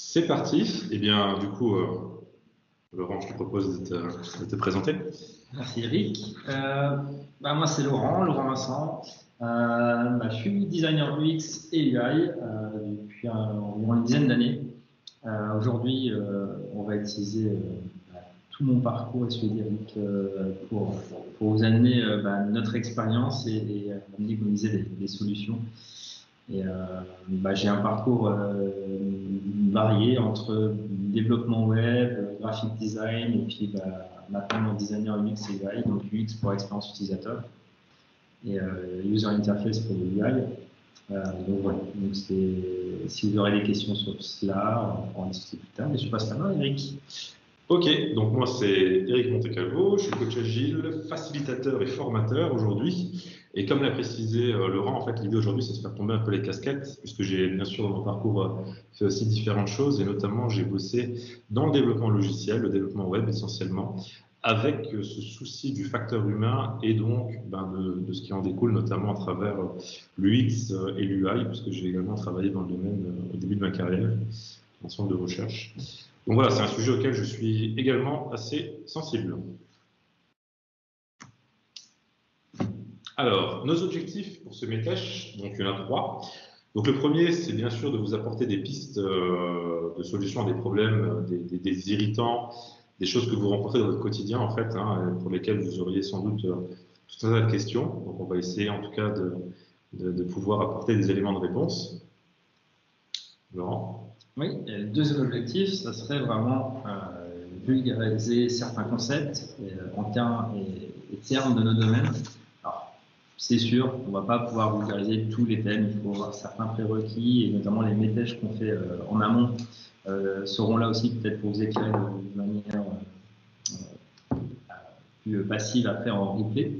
C'est parti. Eh bien, du coup, Laurent, je te propose de te présenter. Merci Eric. Moi c'est Laurent Vincent. Je suis designer UX et UI depuis environ une dizaine d'années. Aujourd'hui, on va utiliser tout mon parcours et celui d'Eric pour vous amener notre expérience et amener, comme disait, des solutions. Et j'ai un parcours varié entre développement web, graphic design et puis maintenant designer UX et UI, donc UX pour expérience utilisateur et user interface pour le UI. Donc voilà, donc si vous aurez des questions sur cela, on pourra en discuter plus tard. Mais je passe la main, Eric. Ok, donc moi c'est Eric Montecalvo, je suis coach agile, facilitateur et formateur aujourd'hui. Et comme l'a précisé Laurent, en fait l'idée aujourd'hui c'est de faire tomber un peu les casquettes, puisque j'ai bien sûr dans mon parcours fait aussi différentes choses, et notamment j'ai bossé dans le développement logiciel, le développement web essentiellement, avec ce souci du facteur humain et donc de ce qui en découle, notamment à travers l'UX et l'UI, puisque j'ai également travaillé dans le domaine au début de ma carrière, en centre de recherche. Donc voilà, c'est un sujet auquel je suis également assez sensible. Alors, nos objectifs pour ce METESH, donc il y en a 3. Donc le premier, c'est bien sûr de vous apporter des pistes de solutions à des problèmes, des irritants, des choses que vous rencontrez dans votre quotidien en fait, pour lesquelles vous auriez sans doute tout un tas de questions. Donc on va essayer en tout cas de pouvoir apporter des éléments de réponse. Laurent ? Oui, et le deuxième objectif, ça serait vraiment vulgariser certains concepts en termes et termes de nos domaines. Alors, c'est sûr, on ne va pas pouvoir vulgariser tous les thèmes, il faut avoir certains prérequis, et notamment les métèches qu'on fait en amont seront là aussi peut-être pour vous éclairer de manière plus passive après en replay.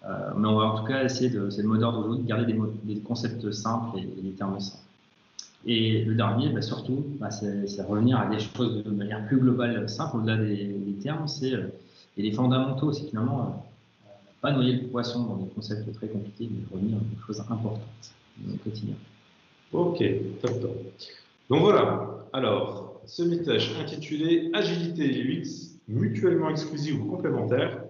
Mais on va en tout cas essayer c'est le mot d'ordre aujourd'hui, de garder des concepts simples et des termes simples. Et le dernier, surtout, c'est revenir à des choses de manière plus globale, simple, au-delà des termes, et les fondamentaux, c'est finalement pas noyer le poisson dans des concepts très compliqués, mais revenir à des choses importantes dans le quotidien. Ok, top, top. Donc voilà, alors, ce METESH intitulé Agilité et UX, mutuellement exclusives ou complémentaires,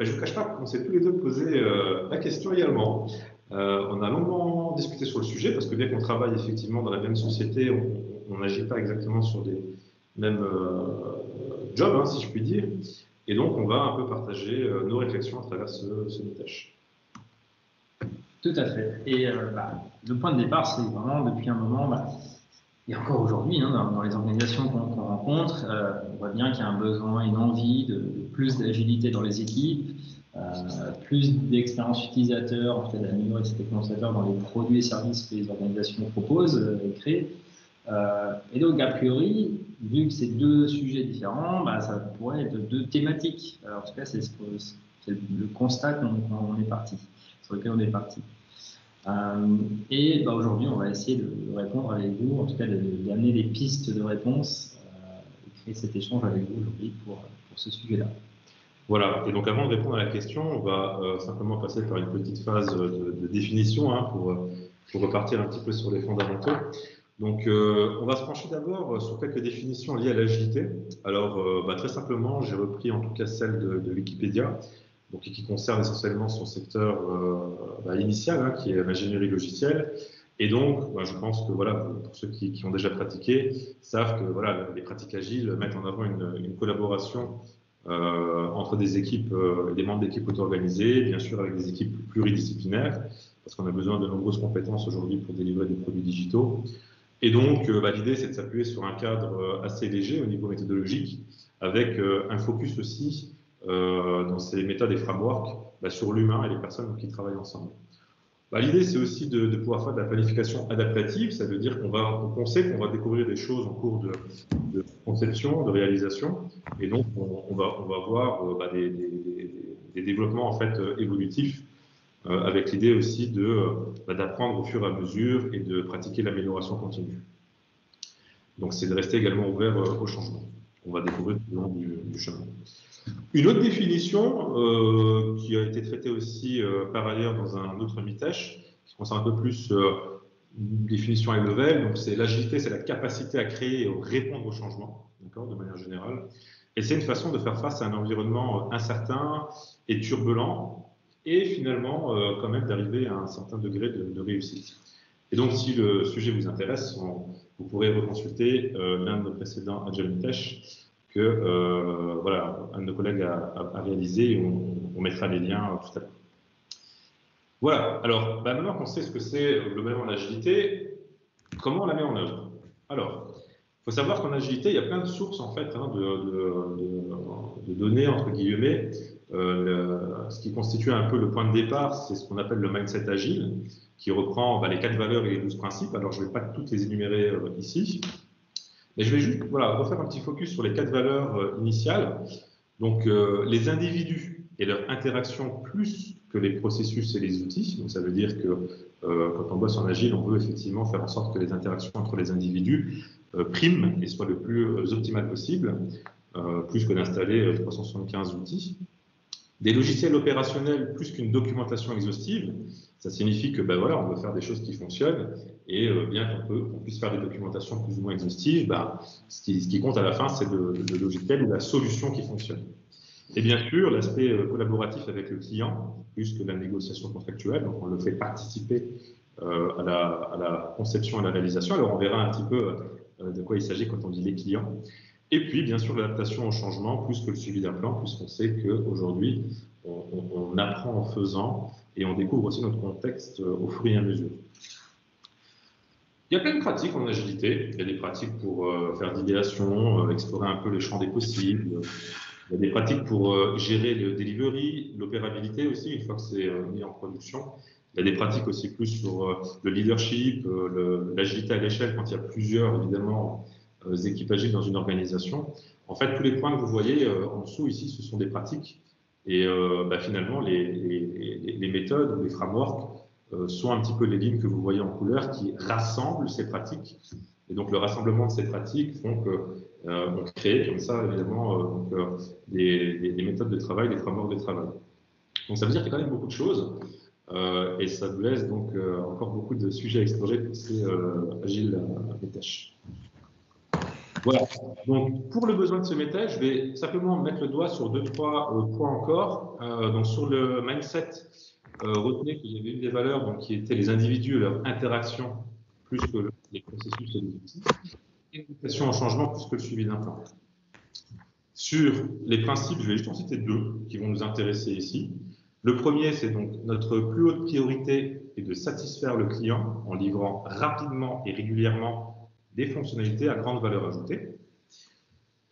je ne vous cache pas qu'on s'est tous les deux posé la question également. On a longuement discuté sur le sujet parce que bien qu'on travaille effectivement dans la même société, on n'agit pas exactement sur les mêmes jobs, si je puis dire. Et donc, on va un peu partager nos réflexions à travers ce METESH. Tout à fait. Et le point de départ, c'est vraiment depuis un moment, et encore aujourd'hui, dans les organisations qu'on rencontre, on voit bien qu'il y a un besoin, une envie de plus d'agilité dans les équipes, plus d'expérience utilisateur, en fait d'améliorer cette expérience utilisateur dans les produits et services que les organisations proposent et créent. Et donc, a priori, vu que c'est deux sujets différents, ça pourrait être deux thématiques. Alors, en tout cas, c'est le constat qu'on est parti, sur lequel on est parti. Et aujourd'hui, on va essayer de répondre avec vous, en tout cas d'amener des pistes de réponse et créer cet échange avec vous aujourd'hui pour ce sujet-là. Voilà, et donc avant de répondre à la question, on va simplement passer par une petite phase de définition pour repartir un petit peu sur les fondamentaux. Donc on va se pencher d'abord sur quelques définitions liées à l'agilité. Alors très simplement, j'ai repris en tout cas celle de Wikipédia, donc, qui concerne essentiellement son secteur initial, qui est l'ingénierie logicielle. Et donc, je pense que voilà, pour ceux qui ont déjà pratiqué, savent que voilà, les pratiques agiles mettent en avant une collaboration entre des équipes, des membres d'équipes auto-organisées, bien sûr avec des équipes pluridisciplinaires, parce qu'on a besoin de nombreuses compétences aujourd'hui pour délivrer des produits digitaux. Et donc, l'idée, c'est de s'appuyer sur un cadre assez léger au niveau méthodologique, avec un focus aussi dans ces méthodes et frameworks sur l'humain et les personnes qui travaillent ensemble. L'idée, c'est aussi de pouvoir faire de la planification adaptative, ça veut dire qu'on sait qu'on va découvrir des choses en cours de conception, de réalisation, et donc on va voir des développements en fait évolutifs, avec l'idée aussi d'apprendre au fur et à mesure et de pratiquer l'amélioration continue. Donc c'est de rester également ouvert au changement. On va découvrir tout le long du chemin. Une autre définition qui a été traitée aussi par ailleurs dans un autre METESH, qui concerne un peu plus une définition high level. Donc, c'est l'agilité, c'est la capacité à créer et à répondre aux changements, d'accord, de manière générale. Et c'est une façon de faire face à un environnement incertain et turbulent, et finalement, quand même, d'arriver à un certain degré de réussite. Et donc, si le sujet vous intéresse, vous pourrez reconsulter l'un de nos précédents Agile Meetesh que voilà, un de nos collègues a réalisé, et on mettra les liens tout à l'heure. Voilà, alors maintenant qu'on sait ce que c'est globalement l'agilité, comment on la met en œuvre? Alors, il faut savoir qu'en agilité, il y a plein de sources en fait hein, de données, entre guillemets. Ce qui constitue un peu le point de départ, c'est ce qu'on appelle le mindset agile, qui reprend les 4 valeurs et les 12 principes. Alors, je ne vais pas toutes les énumérer ici, mais je vais juste refaire un petit focus sur les 4 valeurs initiales. Donc, les individus et leur interaction plus que les processus et les outils. Donc, ça veut dire que quand on bosse en agile, on veut effectivement faire en sorte que les interactions entre les individus priment et soient le plus optimales possible, plus que d'installer 375 outils. Des logiciels opérationnels plus qu'une documentation exhaustive, ça signifie que voilà, on veut faire des choses qui fonctionnent et bien qu'on puisse faire des documentations plus ou moins exhaustives, ce qui compte à la fin, c'est le logiciel ou la solution qui fonctionne. Et bien sûr, l'aspect collaboratif avec le client, plus que la négociation contractuelle, donc on le fait participer à la conception et à la réalisation. Alors on verra un petit peu de quoi il s'agit quand on dit les clients. Et puis, bien sûr, l'adaptation au changement, plus que le suivi d'un plan, puisqu'on sait qu'aujourd'hui, on apprend en faisant et on découvre aussi notre contexte au fur et à mesure. Il y a plein de pratiques en agilité. Il y a des pratiques pour faire d'idéation, explorer un peu les champs des possibles. Il y a des pratiques pour gérer le delivery, l'opérabilité aussi, une fois que c'est mis en production. Il y a des pratiques aussi plus sur le leadership, l'agilité à l'échelle, quand il y a plusieurs, évidemment, équipes agiles dans une organisation. En fait, tous les points que vous voyez en dessous ici, ce sont des pratiques. Et finalement, les méthodes ou les frameworks sont un petit peu les lignes que vous voyez en couleur qui rassemblent ces pratiques. Et donc, le rassemblement de ces pratiques font qu'on crée comme ça, évidemment, des méthodes de travail, des frameworks de travail. Donc, ça veut dire qu'il y a quand même beaucoup de choses. Et ça nous laisse donc encore beaucoup de sujets à explorer pour ces Agile Meetesh. Voilà. Donc, pour le besoin de ce Meetesh, je vais simplement mettre le doigt sur 2-3 points encore. Donc, sur le mindset, retenez qu'il y avait une des valeurs donc, qui était les individus et leur interaction plus que les processus et les outils. Et l'adaptation au changement plus que le suivi d'un plan. Sur les principes, je vais juste en citer 2 qui vont nous intéresser ici. Le premier, c'est donc notre plus haute priorité est de satisfaire le client en livrant rapidement et régulièrement des fonctionnalités à grande valeur ajoutée.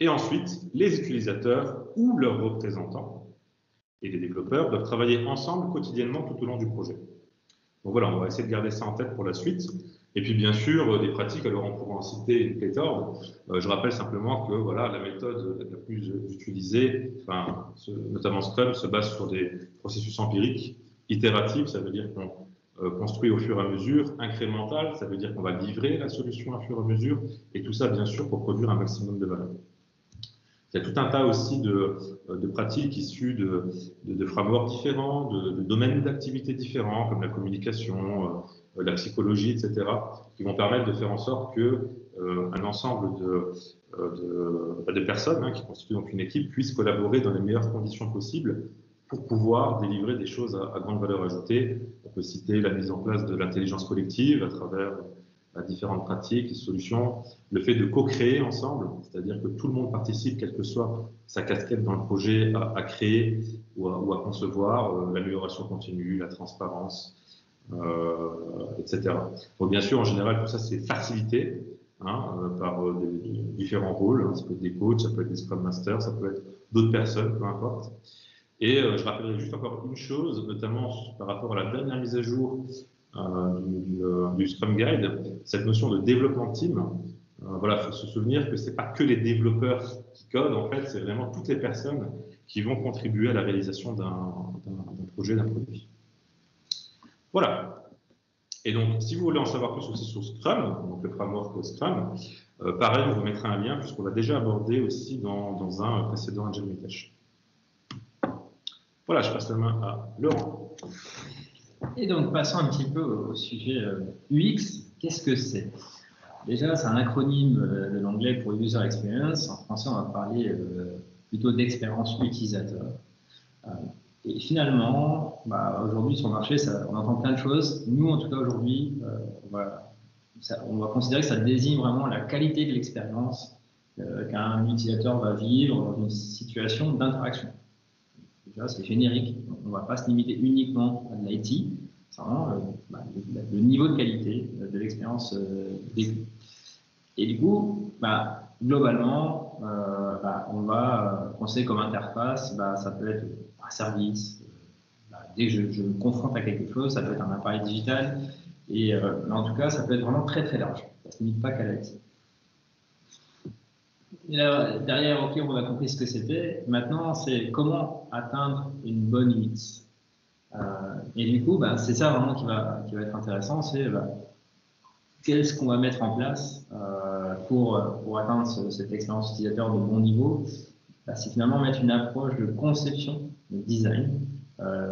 Et ensuite, les utilisateurs ou leurs représentants et les développeurs doivent travailler ensemble quotidiennement tout au long du projet. Donc voilà, on va essayer de garder ça en tête pour la suite. Et puis bien sûr, des pratiques, alors on pourra en citer une pléthore. Je rappelle simplement que voilà, la méthode la plus utilisée, notamment Scrum, se base sur des processus empiriques, itératifs, ça veut dire qu'on construit au fur et à mesure, incrémental, ça veut dire qu'on va livrer la solution au fur et à mesure, et tout ça bien sûr pour produire un maximum de valeur. Il y a tout un tas aussi de pratiques issues de frameworks différents, de domaines d'activités différents, comme la communication, la psychologie, etc., qui vont permettre de faire en sorte qu'un ensemble de personnes qui constituent donc une équipe puissent collaborer dans les meilleures conditions possibles pour pouvoir délivrer des choses à grande valeur ajoutée. On peut citer la mise en place de l'intelligence collective à travers différentes pratiques et solutions, le fait de co-créer ensemble, c'est-à-dire que tout le monde participe, quelle que soit sa casquette dans le projet, à créer ou à concevoir, l'amélioration continue, la transparence, etc. Donc bien sûr, en général, tout ça c'est facilité par différents rôles. Ça peut être des coachs, ça peut être des Scrum Masters, ça peut être d'autres personnes, peu importe. Et je rappellerai juste encore une chose, notamment par rapport à la dernière mise à jour du Scrum Guide, cette notion de développement team. Voilà, il faut se souvenir que ce n'est pas que les développeurs qui codent, en fait, c'est vraiment toutes les personnes qui vont contribuer à la réalisation d'un projet, d'un produit. Voilà. Et donc, si vous voulez en savoir plus aussi sur Scrum, donc le framework Scrum, pareil, on vous mettra un lien puisqu'on l'a déjà abordé aussi dans un précédent Agile Meetesh. Voilà, je passe la main à Laurent. Et donc, passons un petit peu au sujet UX. Qu'est-ce que c'est? Déjà, c'est un acronyme de l'anglais pour User Experience. En français, on va parler plutôt d'expérience utilisateur. Et finalement, aujourd'hui sur le marché, on entend plein de choses. Nous, en tout cas, aujourd'hui, on va considérer que ça désigne vraiment la qualité de l'expérience qu'un utilisateur va vivre dans une situation d'interaction. Déjà, c'est générique. On ne va pas se limiter uniquement à de l'IT. C'est vraiment le niveau de qualité de l'expérience vécue. Et du coup, globalement, on va penser comme interface, ça peut être un service. Dès que je me confronte à quelque chose, ça peut être un appareil digital. Et en tout cas, ça peut être vraiment très très large. Ça ne se limite pas qu'à l'IT. Derrière, ok, on a compris ce que c'était. Maintenant, c'est comment atteindre une bonne UX. Et du coup, c'est ça vraiment qui va être intéressant, c'est qu'est-ce qu'on va mettre en place pour atteindre cette expérience utilisateur de bon niveau. C'est finalement mettre une approche de conception, de design,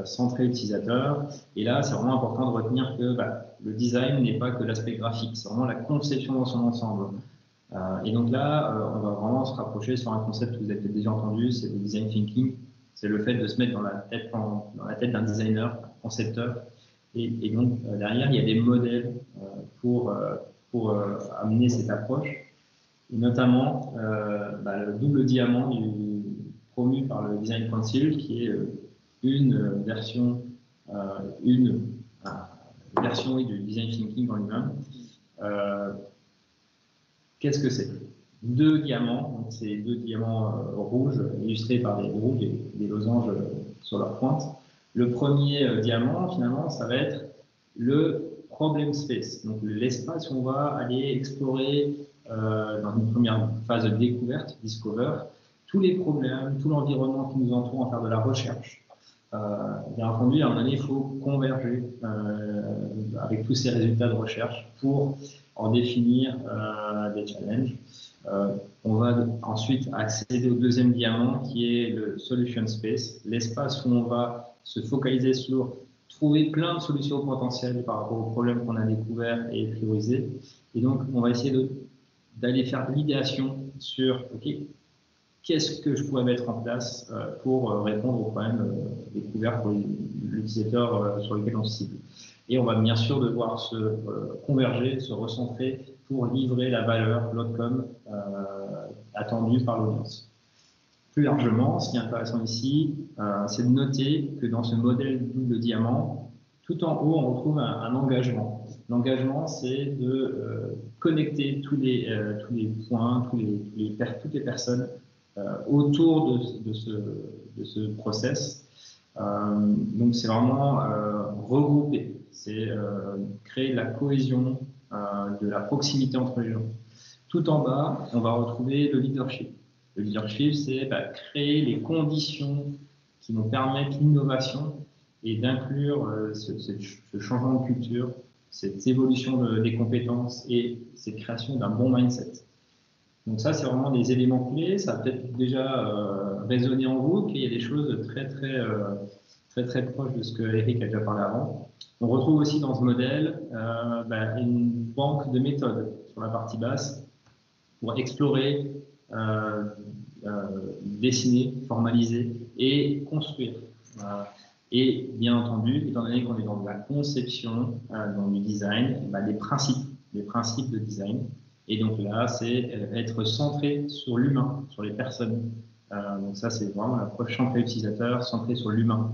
centré utilisateur. Et là, c'est vraiment important de retenir que le design n'est pas que l'aspect graphique, c'est vraiment la conception dans son ensemble. Et donc là, on va vraiment se rapprocher sur un concept que vous avez peut-être déjà entendu, c'est le design thinking. C'est le fait de se mettre dans la tête d'un designer, un concepteur. Et donc, derrière, il y a des modèles pour amener cette approche. Et notamment, le double diamant promu par le Design Council, qui est une version du design thinking en lui-même. Qu'est-ce que c'est? 2 diamants, donc c'est 2 diamants rouges illustrés par des rouges, des losanges sur leur pointe. Le premier diamant, finalement, ça va être le problem space, donc l'espace où on va aller explorer dans une première phase de découverte, discover, tous les problèmes, tout l'environnement qui nous entoure en faire de la recherche. Bien entendu, à un moment donné, il faut converger avec tous ces résultats de recherche pour en définir des challenges. On va ensuite accéder au deuxième diamant qui est le solution space, l'espace où on va se focaliser sur trouver plein de solutions potentielles par rapport aux problèmes qu'on a découverts et priorisés. Et donc, on va essayer d'aller faire de l'idéation sur qu'est-ce que je pourrais mettre en place pour répondre aux problèmes découverts pour l'utilisateur sur lequel on se cible. Et on va bien sûr devoir se converger, se recentrer pour livrer la valeur, l'outcome attendu par l'audience. Plus largement, ce qui est intéressant ici, c'est de noter que dans ce modèle double diamant, tout en haut, on retrouve un engagement. L'engagement, c'est de connecter tous les points, toutes les personnes autour de ce process. Donc, c'est vraiment regrouper, c'est créer de la cohésion, de la proximité entre les gens. Tout en bas, on va retrouver le leadership. Le leadership, c'est créer les conditions qui vont permettre l'innovation et d'inclure ce changement de culture, cette évolution des compétences et cette création d'un bon mindset. Donc ça, c'est vraiment des éléments clés. Ça a peut-être déjà résonné en vous, qu'il y a des choses très proches de ce que Eric a déjà parlé avant. On retrouve aussi dans ce modèle une banque de méthodes sur la partie basse pour explorer, dessiner, formaliser et construire. Et bien entendu, étant donné qu'on est dans de la conception, dans du design, des principes de design. Et donc là, c'est être centré sur l'humain, sur les personnes. Donc ça, c'est vraiment l'approche centrée utilisateur, centrée sur l'humain.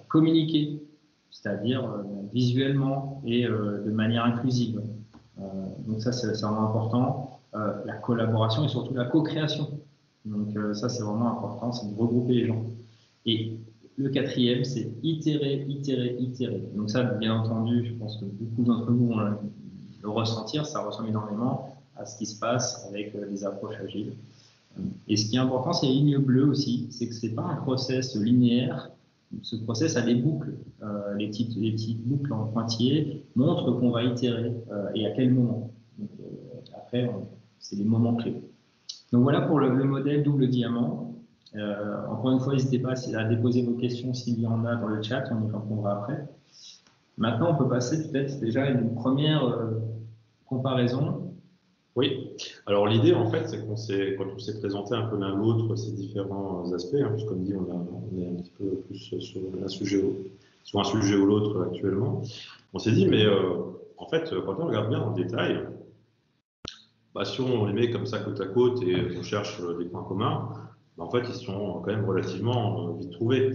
Communiquer, c'est-à-dire visuellement et de manière inclusive. Donc ça, c'est vraiment important. La collaboration et surtout la co-création. Donc ça, c'est vraiment important, c'est de regrouper les gens. Et le quatrième, c'est itérer. Donc ça, bien entendu, je pense que beaucoup d'entre vous vont le ressentir, ça ressemble énormément à ce qui se passe avec les approches agiles. Et ce qui est important, c'est les lignes bleues aussi, c'est que ce n'est pas un process linéaire. Ce process a des boucles. Les petites boucles en pointillés montrent qu'on va itérer et à quel moment. Donc, après, c'est les moments clés. Donc voilà pour le modèle double diamant. Encore une fois, n'hésitez pas à déposer vos questions s'il y en a dans le chat, on y répondra après. Maintenant, on peut passer peut-être déjà à une première comparaison. Oui, alors l'idée en fait, c'est quand on s'est présenté un peu l'un l'autre ces différents aspects, hein, puisque comme dit, on est un petit peu plus sur un sujet ou l'autre actuellement, on s'est dit, mais en fait, quand on regarde bien dans le détail, bah, si on les met comme ça côte à côte et on cherche des points communs, bah, en fait, ils sont quand même relativement vite trouvés.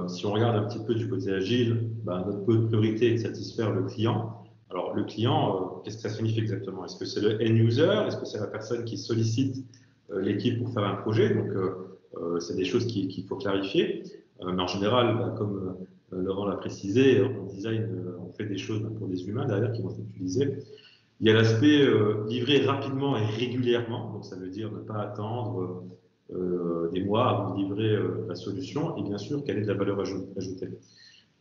Si on regarde un petit peu du côté agile, bah, notre priorité est de satisfaire le client. Alors, le client, qu'est-ce que ça signifie exactement? Est-ce que c'est le end user? Est-ce que c'est la personne qui sollicite l'équipe pour faire un projet? Donc, c'est des choses qu'il faut clarifier. Mais en général, bah, comme Laurent l'a précisé, on design, on fait des choses pour des humains derrière qui vont être utilisés. Il y a l'aspect livrer rapidement et régulièrement, donc ça veut dire ne pas attendre des mois avant de livrer la solution, et bien sûr, quelle est de la valeur ajoutée.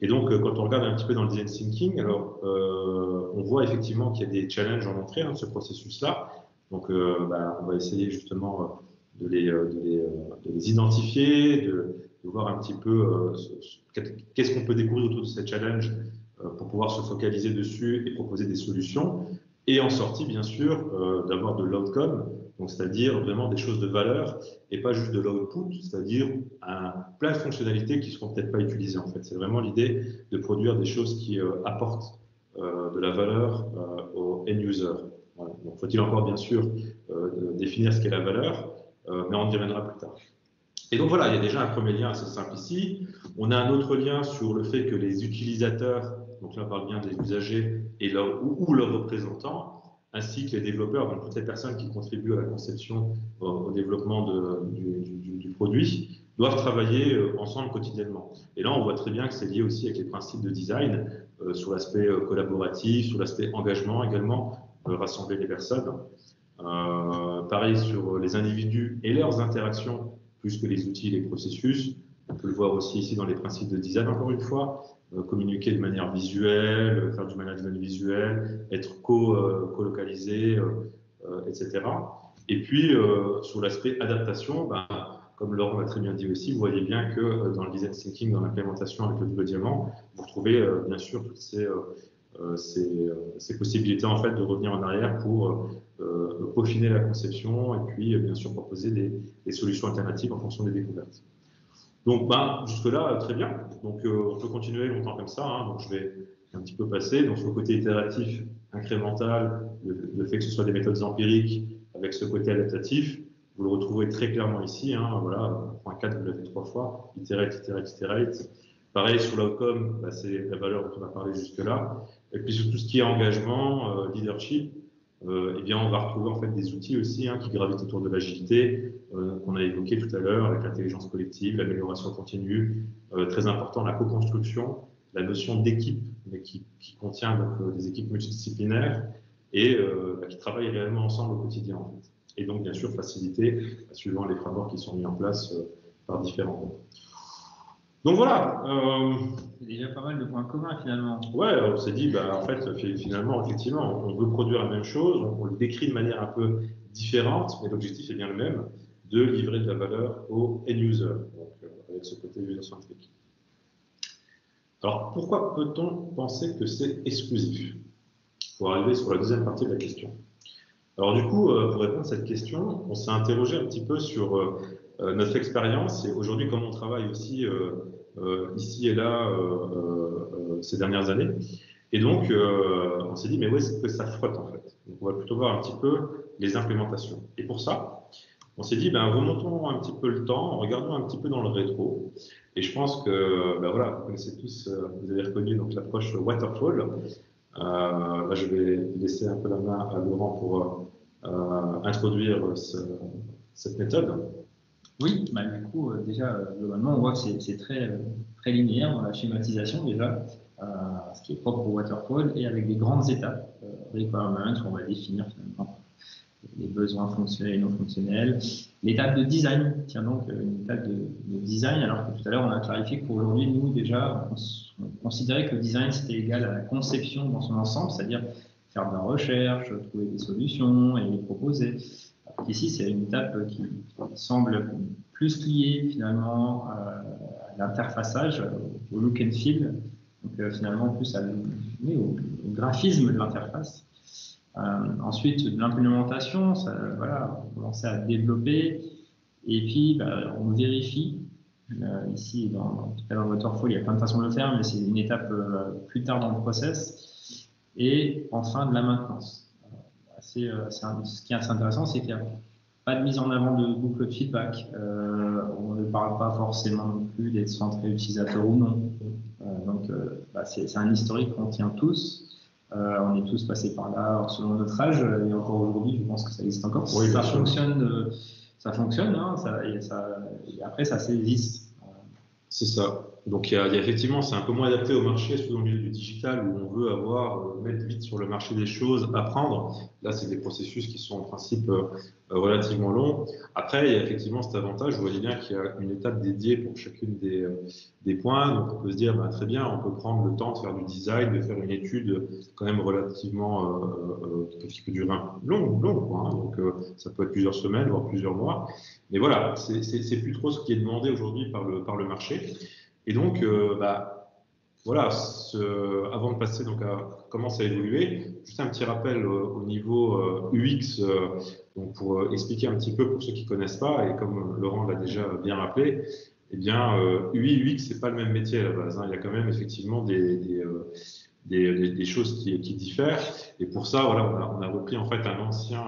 Et donc, quand on regarde un petit peu dans le design thinking, alors, on voit effectivement qu'il y a des challenges en entrée de ce processus-là. Donc, bah, on va essayer justement de les identifier, de voir un petit peu qu'est-ce qu'on peut découvrir autour de ces challenges pour pouvoir se focaliser dessus et proposer des solutions. Et en sortie, bien sûr, d'avoir de l'outcome, donc c'est-à-dire vraiment des choses de valeur et pas juste de l'output, c'est-à-dire plein de fonctionnalités qui ne seront peut-être pas utilisées en fait. C'est vraiment l'idée de produire des choses qui apportent de la valeur au end user. Voilà. Donc faut-il encore bien sûr définir ce qu'est la valeur, mais on y reviendra plus tard. Et donc voilà, il y a déjà un premier lien assez simple ici. On a un autre lien sur le fait que les utilisateurs, donc là on parle bien des usagers et ou leurs représentants, ainsi que les développeurs, donc toutes les personnes qui contribuent à la conception, au développement du produit, doivent travailler ensemble quotidiennement. Et là, on voit très bien que c'est lié aussi avec les principes de design, sur l'aspect collaboratif, sur l'aspect engagement également, rassembler les personnes. Pareil sur les individus et leurs interactions, plus que les outils et les processus. On peut le voir aussi ici dans les principes de design, encore une fois, communiquer de manière visuelle, faire du management visuel, être co-localisé, etc. Et puis, sur l'aspect adaptation, ben, comme Laurent l'a très bien dit aussi, vous voyez bien que dans le design thinking, dans l'implémentation avec le double diamant, vous retrouvez bien sûr toutes ces possibilités en fait de revenir en arrière pour peaufiner la conception et puis bien sûr proposer des solutions alternatives en fonction des découvertes. Donc jusque-là, très bien. Donc on peut continuer longtemps comme ça. Hein. Donc je vais un petit peu passer. Donc sur le côté itératif, incrémental, le fait que ce soit des méthodes empiriques avec ce côté adaptatif, vous le retrouvez très clairement ici. Hein. Voilà, point 4, vous l'avez 3 fois. Iterate, iterate, iterate. Pareil, sur l'outcome, c'est la valeur dont on a parlé jusque-là. Et puis sur tout ce qui est engagement, leadership, eh bien, on va retrouver en fait des outils aussi qui gravitent autour de l'agilité, qu'on a évoqué tout à l'heure avec l'intelligence collective, l'amélioration continue, très important, la co-construction, la notion d'équipe, mais qui contient donc des équipes multidisciplinaires et qui travaillent réellement ensemble au quotidien en fait. Et donc, bien sûr, faciliter, suivant les frameworks qui sont mis en place par différents groupes. Donc voilà. C'est déjà pas mal de points communs finalement. Ouais, on s'est dit, en fait, finalement, effectivement, on veut produire la même chose, on le décrit de manière un peu différente, mais l'objectif est bien le même, de livrer de la valeur au end user, donc avec ce côté user-centrique. Alors, pourquoi peut-on penser que c'est exclusif? Pour arriver sur la deuxième partie de la question. Alors du coup, pour répondre à cette question, on s'est interrogé un petit peu sur notre expérience et aujourd'hui, comme on travaille aussi ici et là ces dernières années. Et donc, on s'est dit, mais où est-ce que ça frotte en fait? Donc, on va plutôt voir un petit peu les implémentations. Et pour ça, on s'est dit, remontons un petit peu le temps, regardons un petit peu dans le rétro. Et je pense que, voilà, vous connaissez tous, vous avez reconnu donc l'approche waterfall. Je vais laisser un peu la main à Laurent pour introduire cette méthode. Oui, du coup, déjà, globalement, on voit que c'est très, très linéaire dans la schématisation, déjà, ce qui est propre au waterfall, et avec des grandes étapes, requirements, où on va définir finalement les besoins fonctionnels et non fonctionnels. L'étape de design, tiens donc, une étape de design, alors que tout à l'heure, on a clarifié qu'aujourd'hui, nous, déjà, on considérait que le design, c'était égal à la conception dans son ensemble, c'est-à-dire faire de la recherche, trouver des solutions et les proposer. Ici, c'est une étape qui semble plus liée finalement à l'interfaçage, au look and feel, Donc finalement, plus au graphisme de l'interface. Ensuite, de l'implémentation, voilà, on commençait à développer et puis on vérifie. Ici, en tout cas dans Waterfall, il y a plein de façons de le faire, mais c'est une étape plus tard dans le process. Et enfin, de la maintenance. Ce qui est assez intéressant, c'est qu'il n'y a pas de mise en avant de boucle de feedback. On ne parle pas forcément non plus d'être centré utilisateur ou non. Donc, c'est un historique qu'on tient tous. On est tous passés par là selon notre âge. Et encore aujourd'hui, je pense que ça existe encore. Oui, ça fonctionne. Ça fonctionne, hein, et après ça s'existe. C'est ça. Donc il y a effectivement, c'est un peu moins adapté au marché, surtout dans le milieu du digital, où on veut mettre vite sur le marché des choses, apprendre. Là, c'est des processus qui sont en principe relativement longs. Après, il y a effectivement cet avantage, vous voyez bien qu'il y a une étape dédiée pour chacune des points. Donc on peut se dire, très bien, on peut prendre le temps de faire du design, de faire une étude quand même relativement qui peut durer long, quoi, hein. Donc ça peut être plusieurs semaines, voire plusieurs mois. Mais voilà, c'est plus trop ce qui est demandé aujourd'hui par le marché. Et donc, voilà, avant de passer donc à comment ça a évolué, juste un petit rappel au niveau UX, donc pour expliquer un petit peu pour ceux qui connaissent pas, et comme Laurent l'a déjà bien rappelé, eh bien, UI, UX, c'est pas le même métier à la base, hein. Il y a quand même effectivement des choses qui diffèrent. Et pour ça, voilà, on a repris en fait un ancien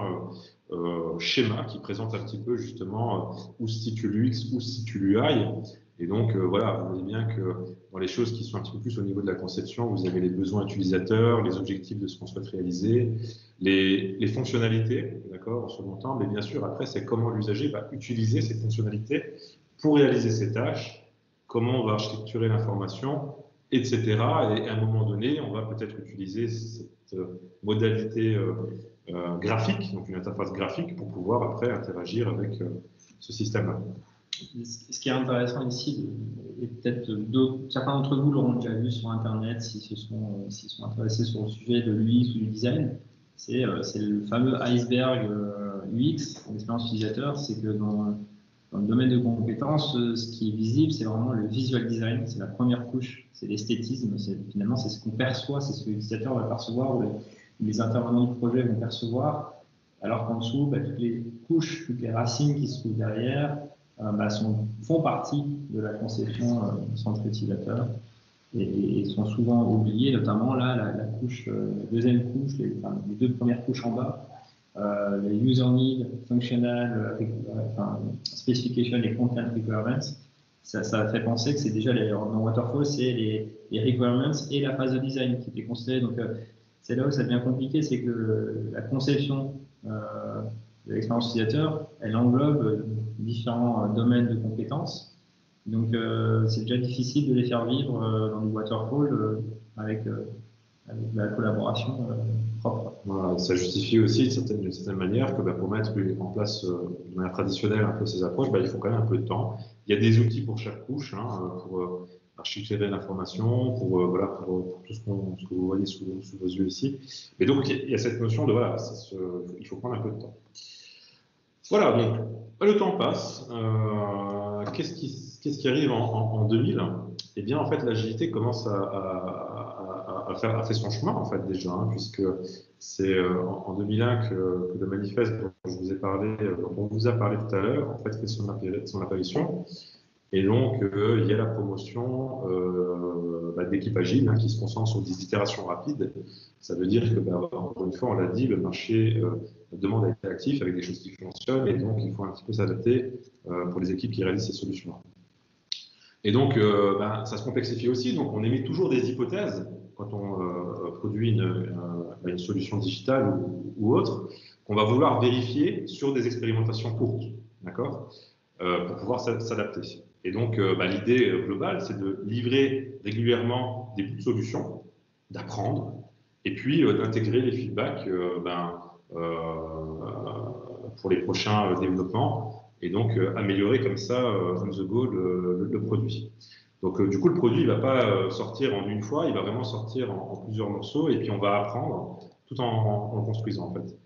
schéma qui présente un petit peu justement où se situe l'UX, où se situe l'UI. Et donc, voilà, vous voyez bien que dans les choses qui sont un petit peu plus au niveau de la conception, vous avez les besoins utilisateurs, les objectifs de ce qu'on souhaite réaliser, les fonctionnalités, d'accord, en second temps, mais bien sûr, après, c'est comment l'usager va utiliser ces fonctionnalités pour réaliser ses tâches, comment on va architecturer l'information, etc. Et à un moment donné, on va peut-être utiliser cette modalité graphique, donc une interface graphique, pour pouvoir après interagir avec ce système-là. Ce qui est intéressant ici, et peut-être certains d'entre vous l'auront déjà vu sur Internet s'ils sont intéressés sur le sujet de l'UX ou du design, c'est le fameux iceberg UX, l'expérience utilisateur. C'est que dans le domaine de compétences, ce qui est visible, c'est vraiment le visual design, c'est la première couche, c'est l'esthétisme, finalement c'est ce qu'on perçoit, c'est ce que l'utilisateur va percevoir, ou les intervenants du projet vont percevoir, alors qu'en dessous, toutes les couches, toutes les racines qui se trouvent derrière, font partie de la conception centrée utilisateur et sont souvent oubliées, notamment là, la deuxième couche, les deux premières couches en bas, les user need, functional, specification et content requirements. Ça fait penser que c'est déjà, dans Waterfall, c'est les requirements et la phase de design qui étaient considérées. Donc, c'est là où ça devient compliqué, c'est que la conception de l'expérience utilisateur, elle englobe différents domaines de compétences. Donc, c'est déjà difficile de les faire vivre dans du Waterfall avec la collaboration propre. Voilà, ça justifie aussi d'une certaine manière que pour mettre en place de manière traditionnelle un peu ces approches, il faut quand même un peu de temps. Il y a des outils pour chaque couche, hein, pour architecturer l'information, pour tout ce que vous voyez sous vos yeux ici. Et donc, il y a cette notion de, voilà, il faut prendre un peu de temps. Voilà, donc le temps passe. Qu'est-ce qui arrive en 2000? Eh bien, en fait, l'agilité commence à faire son chemin, en fait, déjà, hein, puisque c'est en 2001 que le manifeste dont je vous ai parlé, dont on vous a parlé tout à l'heure, en fait, fait son apparition. Et donc, il y a la promotion d'équipes agiles, hein, qui se concentrent sur des itérations rapides. Ça veut dire que, encore une fois, on l'a dit, le marché demande à être actif avec des choses qui fonctionnent, et donc il faut un petit peu s'adapter pour les équipes qui réalisent ces solutions-là. Et donc, ça se complexifie aussi. Donc, on émet toujours des hypothèses quand on produit une solution digitale ou autre, qu'on va vouloir vérifier sur des expérimentations courtes, d'accord, pour pouvoir s'adapter. Et donc, l'idée globale, c'est de livrer régulièrement des bouts de solutions, d'apprendre, et puis d'intégrer les feedbacks pour les prochains développements, et donc améliorer comme ça, on the go, le produit. Donc, du coup, le produit ne va pas sortir en une fois, il va vraiment sortir en plusieurs morceaux, et puis on va apprendre tout en construisant, en fait.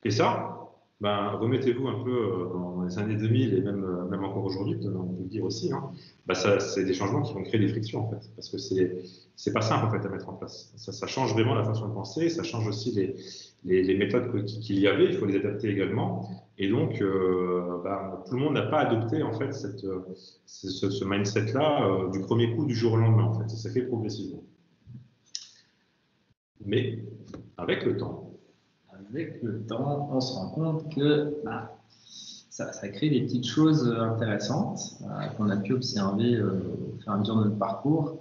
Et ça, Ben, remettez-vous un peu dans les années 2000 et même encore aujourd'hui, on peut le dire aussi, hein, ben c'est des changements qui vont créer des frictions en fait, parce que c'est pas simple en fait à mettre en place. Ça change vraiment la façon de penser, ça change aussi les méthodes qu'il y avait, il faut les adapter également. Et donc, ben, tout le monde n'a pas adopté en fait ce mindset-là du premier coup, du jour au lendemain en fait. Ça s'est fait progressivement. Mais avec le temps. Avec le temps, on se rend compte que ça crée des petites choses intéressantes qu'on a pu observer au fur et à mesure de notre parcours.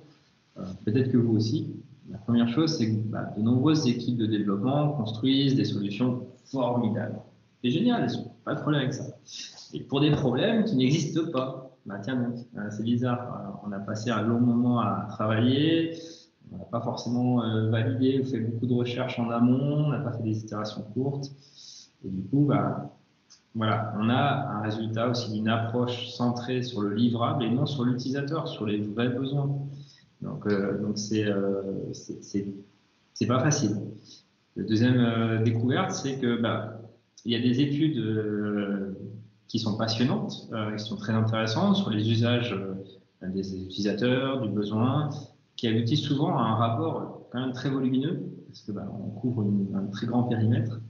Peut-être que vous aussi. La première chose, c'est que de nombreuses équipes de développement construisent des solutions formidables. C'est génial, pas de problème avec ça. Et pour des problèmes qui n'existent pas, tiens donc, c'est bizarre. On a passé un long moment à travailler, on n'a pas forcément validé ou fait beaucoup de recherches en amont, on n'a pas fait des itérations courtes. Et du coup, voilà, on a un résultat aussi d'une approche centrée sur le livrable et non sur l'utilisateur, sur les vrais besoins. Donc c'est pas facile. La deuxième découverte, c'est que il y a des études qui sont passionnantes, qui sont très intéressantes sur les usages des utilisateurs, du besoin, qui aboutissent souvent à un rapport quand même très volumineux, parce que on couvre un très grand périmètre,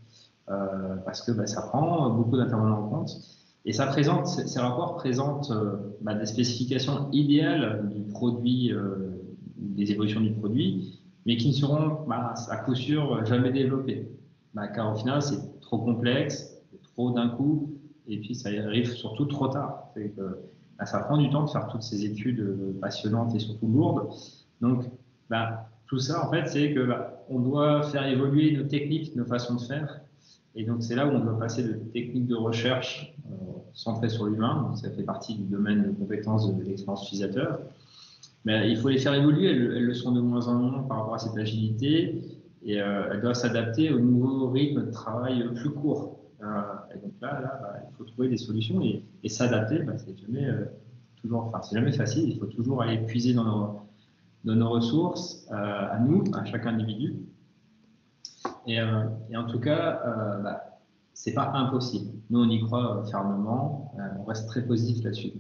parce que ça prend beaucoup d'intervenants en compte. Et ces rapports présentent des spécifications idéales du produit, des évolutions du produit, mais qui ne seront à coup sûr jamais développées. Car au final, c'est trop complexe, trop d'un coup, et puis ça arrive surtout trop tard. Ça prend du temps de faire toutes ces études passionnantes et surtout lourdes. Donc, tout ça, en fait, c'est que on doit faire évoluer nos techniques, nos façons de faire. Et donc, c'est là où on doit passer de techniques de recherche centrées sur l'humain. Donc, ça fait partie du domaine de compétences de l'expérience utilisateur. Mais il faut les faire évoluer. Elles le sont de moins en moins par rapport à cette agilité. Et elles doivent s'adapter au nouveau rythme de travail plus court. Et donc là, il faut trouver des solutions et s'adapter. C'est jamais facile. Il faut toujours aller puiser dans nos ressources, à nous, à chaque individu. Et en tout cas, c'est pas impossible. Nous, on y croit fermement. On reste très positif là-dessus.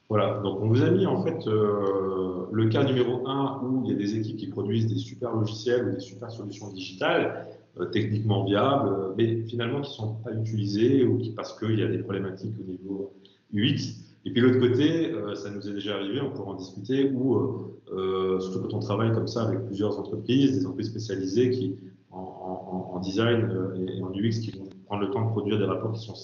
Voilà, donc on vous a mis en fait le cas numéro 1 où il y a des équipes qui produisent des super logiciels ou des super solutions digitales, techniquement viables, mais finalement qui ne sont pas utilisées ou parce qu'il y a des problématiques au niveau UX. Et puis l'autre côté, ça nous est déjà arrivé, on pourra en discuter, où surtout quand on travaille comme ça avec plusieurs entreprises, des entreprises spécialisées qui en design et en UX qui vont prendre le temps de produire des rapports qui sont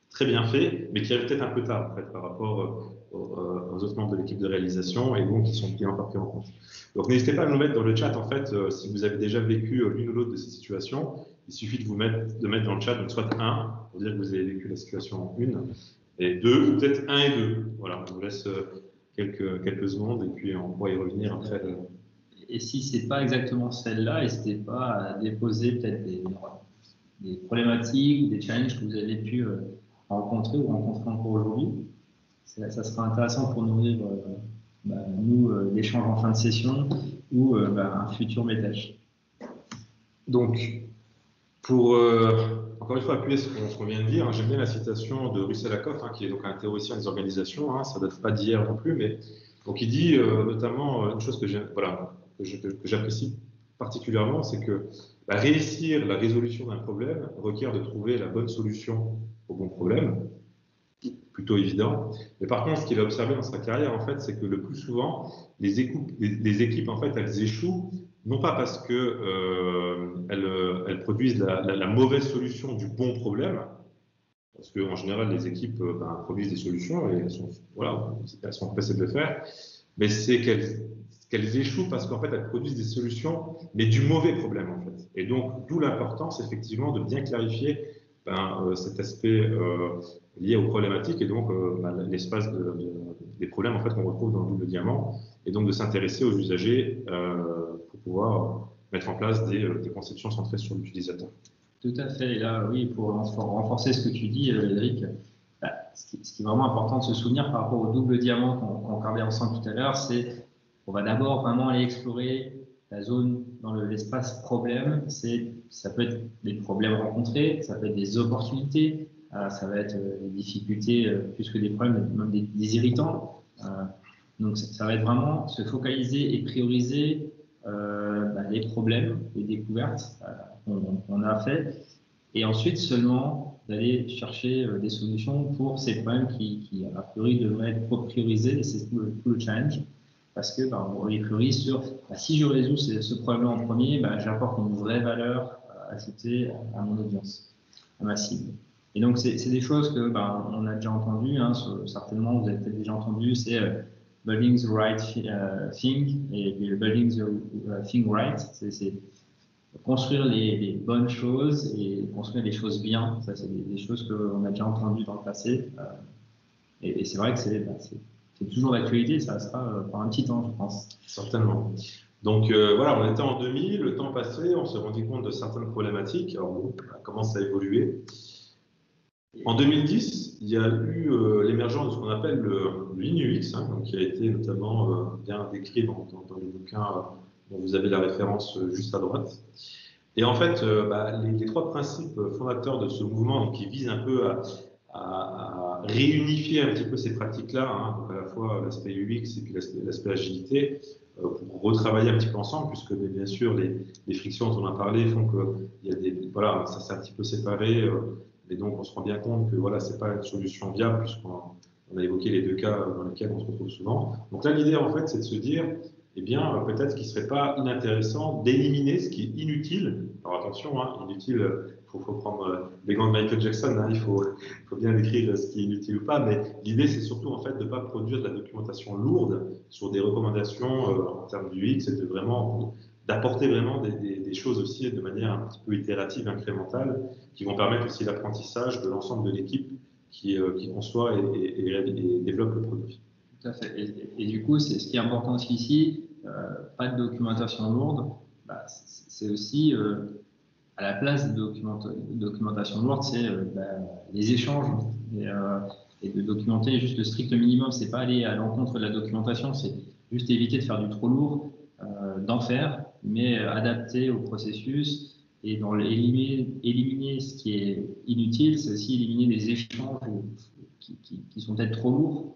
très bien faits, mais qui arrivent peut-être un peu tard en fait, par rapport aux autres membres de l'équipe de réalisation et donc qui sont bien encore pris en compte. Donc n'hésitez pas à nous mettre dans le chat en fait si vous avez déjà vécu l'une ou l'autre de ces situations. Il suffit de mettre dans le chat donc soit 1 pour dire que vous avez vécu la situation 1 et 2 ou peut-être 1 et 2. Voilà, on vous laisse quelques secondes et puis on pourra y revenir après. Et si c'est pas exactement celle-là, n'hésitez pas à déposer peut-être des problématiques ou des challenges que vous avez pu rencontrer ou rencontrer encore aujourd'hui. Ça sera intéressant pour nourrir l'échange en fin de session ou un futur métage. Donc, pour encore une fois appuyer ce qu'on vient de dire, j'aime bien la citation de Russell Ackoff, qui est donc un théoricien des organisations, ça ne date pas d'hier non plus, mais donc il dit notamment une chose que j'apprécie particulièrement, c'est que réussir la résolution d'un problème requiert de trouver la bonne solution au bon problème. Plutôt évident. Mais par contre, ce qu'il a observé dans sa carrière, en fait, c'est que le plus souvent, les équipes, en fait, elles échouent, non pas parce que elles produisent la mauvaise solution du bon problème, parce qu'en général, les équipes produisent des solutions et elles sont pressées de le faire, mais c'est qu'elles échouent parce qu'en fait, elles produisent des solutions, mais du mauvais problème, en fait. Et donc, d'où l'importance, effectivement, de bien clarifier cet aspect lié aux problématiques et donc l'espace des problèmes en fait, qu'on retrouve dans le double diamant et donc de s'intéresser aux usagers pour pouvoir mettre en place des conceptions centrées sur l'utilisateur. Tout à fait. Et là, oui, pour renforcer ce que tu dis, Eric, ce qui est vraiment important de se souvenir par rapport au double diamant qu'on regardait ensemble tout à l'heure, c'est qu'on va d'abord vraiment aller explorer la zone dans l'espace problème, ça peut être des problèmes rencontrés, ça peut être des opportunités, ça va être des difficultés plus que des problèmes, même des irritants. Donc ça va être vraiment se focaliser et prioriser les problèmes, les découvertes qu'on a fait, et ensuite seulement d'aller chercher des solutions pour ces problèmes qui a priori devraient être priorisés, et c'est tout le challenge. Parce que on les priorise sur si je résous ce problème en premier, j'apporte une vraie valeur ajoutée à mon audience, à ma cible. Et donc c'est des choses que on a déjà entendu, hein, certainement vous avez peut-être déjà entendu, c'est building the right thing et building the thing right. C'est construire les bonnes choses et construire les choses bien. Ça c'est des choses qu'on a déjà entendues dans le passé. Et c'est vrai que c'est toujours d'actualité, ça sera pendant un petit temps, je pense. Certainement. Donc voilà, on était en 2000, le temps passé, on s'est rendu compte de certaines problématiques. Alors bon, ça commence à évoluer. En 2010, il y a eu l'émergence de ce qu'on appelle le Linux, hein, donc qui a été notamment bien décrit dans les bouquins dont vous avez la référence juste à droite. Et en fait, les trois principes fondateurs de ce mouvement, donc, qui visent un peu à réunifier un petit peu ces pratiques-là, hein, donc à la fois l'aspect UX et puis l'aspect agilité, pour retravailler un petit peu ensemble, puisque bien sûr les frictions dont on a parlé font que voilà, ça s'est un petit peu séparé, et donc on se rend bien compte que voilà, c'est pas une solution viable, puisqu'on a évoqué les deux cas dans lesquels on se retrouve souvent. Donc là, l'idée en fait, c'est de se dire, eh bien, peut-être qu'il ne serait pas inintéressant d'éliminer ce qui est inutile. Alors attention, hein, inutile, faut prendre les gants de Michael Jackson, hein, il faut bien décrire ce qui est inutile ou pas, mais l'idée c'est surtout en fait de ne pas produire de la documentation lourde sur des recommandations en termes du UX et d'apporter vraiment des choses aussi de manière un petit peu itérative, incrémentale, qui vont permettre aussi l'apprentissage de l'ensemble de l'équipe qui conçoit et développe le produit. Tout à fait. Et du coup, c'est ce qui est important aussi ici, pas de documentation lourde. C'est aussi à la place de documentation lourde, c'est les échanges et de documenter juste le strict minimum. C'est pas aller à l'encontre de la documentation, c'est juste éviter de faire du trop lourd, d'en faire, mais adapter au processus et éliminer ce qui est inutile. C'est aussi éliminer des échanges qui sont peut-être trop lourds.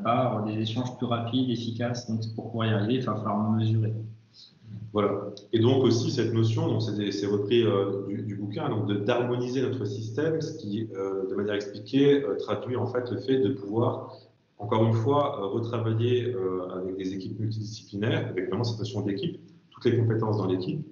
Par des échanges plus rapides, efficaces. Donc, pour pouvoir y arriver, il va falloir mesurer. Voilà. Et donc aussi cette notion, donc c'est repris du bouquin, donc d'harmoniser notre système, ce qui, de manière expliquée, traduit en fait le fait de pouvoir, encore une fois, retravailler avec des équipes multidisciplinaires, avec vraiment cette notion d'équipe, toutes les compétences dans l'équipe,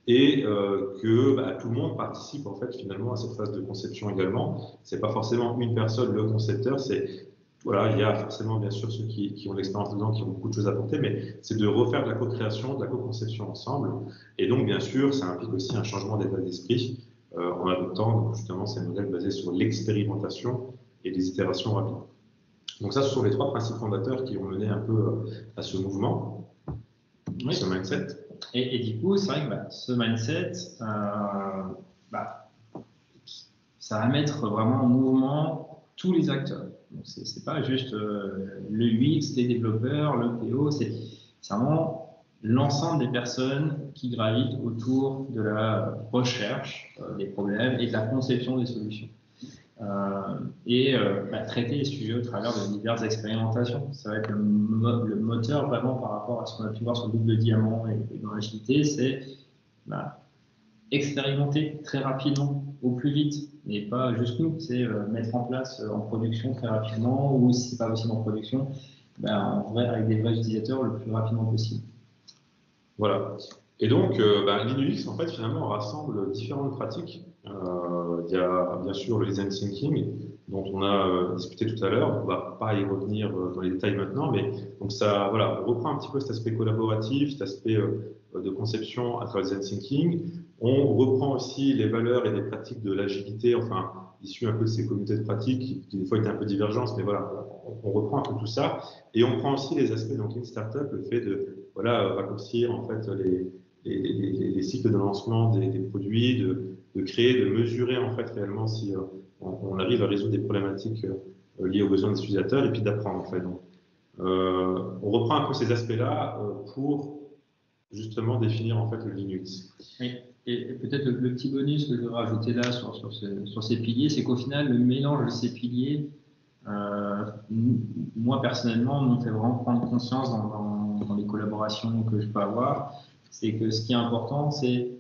et que tout le monde participe en fait finalement à cette phase de conception également. C'est pas forcément une personne, le concepteur, c'est voilà, il y a forcément bien sûr ceux qui ont l'expérience dedans, qui ont beaucoup de choses à apporter, mais c'est de refaire de la co-création, de la co-conception ensemble. Et donc, bien sûr, ça implique aussi un changement d'état d'esprit en adoptant donc, justement ces modèles basés sur l'expérimentation et les itérations rapides. Donc ça, ce sont les trois principes fondateurs qui ont mené un peu à ce mouvement, ce mindset. Et du coup, c'est vrai que ce mindset, ça va mettre vraiment en mouvement tous les acteurs. Donc, c'est pas juste le UX, les développeurs, le PO, c'est vraiment l'ensemble des personnes qui gravitent autour de la recherche des problèmes et de la conception des solutions. Traiter les sujets au travers de diverses expérimentations. Ça va être le moteur vraiment par rapport à ce qu'on a pu voir sur le double diamant et dans l'agilité, c'est expérimenter très rapidement, au plus vite, et pas juste nous, c'est mettre en place en production très rapidement, ou si c'est pas possible en production, en vrai, avec des vrais utilisateurs le plus rapidement possible. Voilà. Et donc, Linux, en fait, finalement, rassemble différentes pratiques. Il y a bien sûr le design thinking, dont on a discuté tout à l'heure. On ne va pas y revenir dans les détails maintenant, mais donc ça, voilà, on reprend un petit peu cet aspect collaboratif, cet aspect de conception à travers le design thinking. On reprend aussi les valeurs et les pratiques de l'agilité, enfin, issues un peu de ces communautés de pratiques qui des fois étaient un peu divergences, mais voilà, on reprend un peu tout ça. Et on prend aussi les aspects donc Lean Startup, le fait de raccourcir en fait les cycles de lancement des produits, de créer, de mesurer en fait réellement si on arrive à résoudre des problématiques liées aux besoins des utilisateurs et puis d'apprendre en fait. Donc, on reprend un peu ces aspects-là pour justement définir en fait le Linux. Oui. Et peut-être le petit bonus que je veux rajouter là sur ces piliers, c'est qu'au final, le mélange de ces piliers, moi personnellement, me fait vraiment prendre conscience dans les collaborations que je peux avoir, c'est que ce qui est important, c'est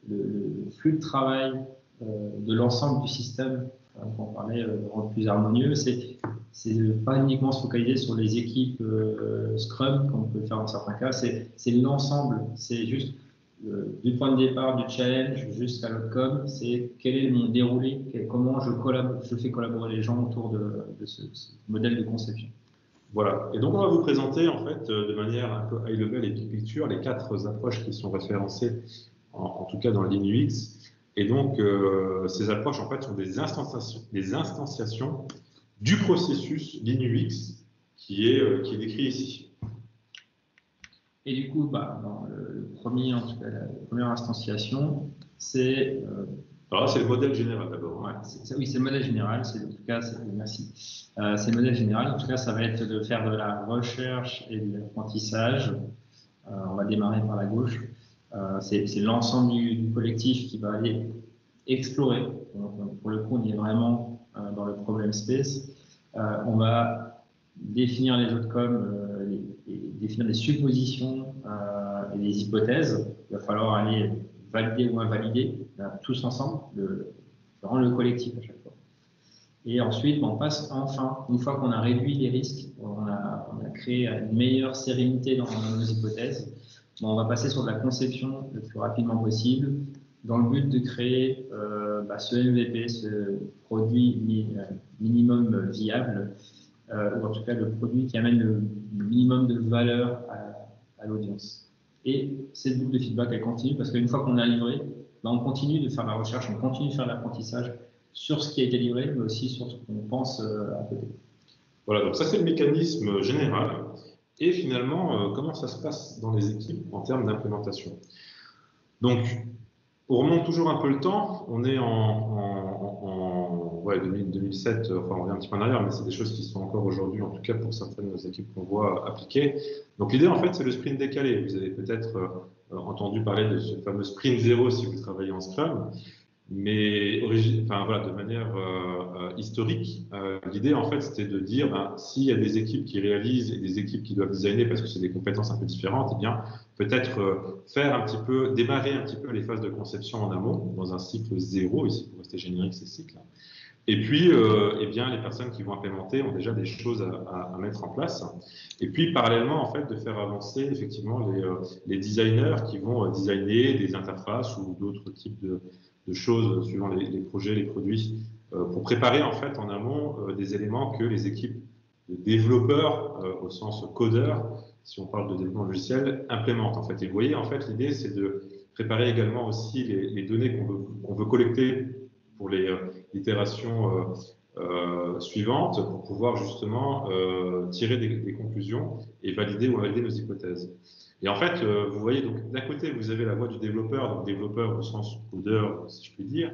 le flux de travail de l'ensemble du système, pour en parler, rendre plus harmonieux, c'est de pas uniquement se focaliser sur les équipes Scrum, comme on peut le faire dans certains cas, c'est l'ensemble, c'est juste du point de départ du challenge jusqu'à l'outcome, c'est quel est mon déroulé, comment je fais collaborer les gens autour de ce modèle de conception. Voilà. Et donc, on va vous présenter, en fait, de manière un peu high level et big picture, les 4 approches qui sont référencées, en tout cas dans le Linux. Et donc, ces approches, en fait, sont des instantiations du processus Linux qui est décrit ici. Et du coup, dans le premier, en tout cas, la première instantiation, c'est. Alors, c'est le modèle général d'abord. Ouais, oui, c'est le modèle général. En tout cas, merci. C'est le modèle général. En tout cas, ça va être de faire de la recherche et de l'apprentissage. On va démarrer par la gauche. C'est l'ensemble du collectif qui va aller explorer. Donc, pour le coup, on est vraiment dans le problem space. On va définir les outcomes, définir des suppositions et des hypothèses. Il va falloir aller valider ou invalider tous ensemble, vraiment le collectif à chaque fois. Et ensuite, on passe enfin, une fois qu'on a réduit les risques, on a créé une meilleure sérénité dans nos hypothèses, on va passer sur de la conception le plus rapidement possible dans le but de créer ce MVP, ce produit minimum viable, ou en tout cas le produit qui amène le minimum de valeur à l'audience. Et cette boucle de feedback, elle continue parce qu'une fois qu'on a livré, on continue de faire la recherche, on continue de faire l'apprentissage sur ce qui a été livré, mais aussi sur ce qu'on pense à côté. Voilà, donc ça c'est le mécanisme général. Et finalement, comment ça se passe dans les équipes en termes d'implémentation. Donc, on remonte toujours un peu le temps, on est en 2007, enfin on revient un petit peu en arrière, mais c'est des choses qui sont encore aujourd'hui, en tout cas pour certaines équipes qu'on voit appliquées. Donc l'idée en fait c'est le sprint décalé. Vous avez peut-être entendu parler de ce fameux sprint 0 si vous travaillez en Scrum, mais de manière historique, l'idée en fait c'était de dire s'il y a des équipes qui réalisent et des équipes qui doivent designer parce que c'est des compétences un peu différentes, eh bien peut-être démarrer un petit peu les phases de conception en amont dans un cycle 0, ici pour rester générique c'est cycle. Et puis eh bien les personnes qui vont implémenter ont déjà des choses à mettre en place. Et puis parallèlement en fait de faire avancer effectivement les designers qui vont designer des interfaces ou d'autres types de choses suivant les projets, les produits, pour préparer en fait en amont des éléments que les équipes de développeurs, au sens codeur, si on parle de développement logiciel, implémentent en fait. Et vous voyez, en fait, l'idée c'est de préparer également aussi les données qu'on veut collecter pour les itérations suivantes, pour pouvoir justement tirer des conclusions et valider ou invalider nos hypothèses. Et en fait, vous voyez, donc d'un côté, vous avez la voix du développeur, donc développeur au sens codeur, si je puis dire,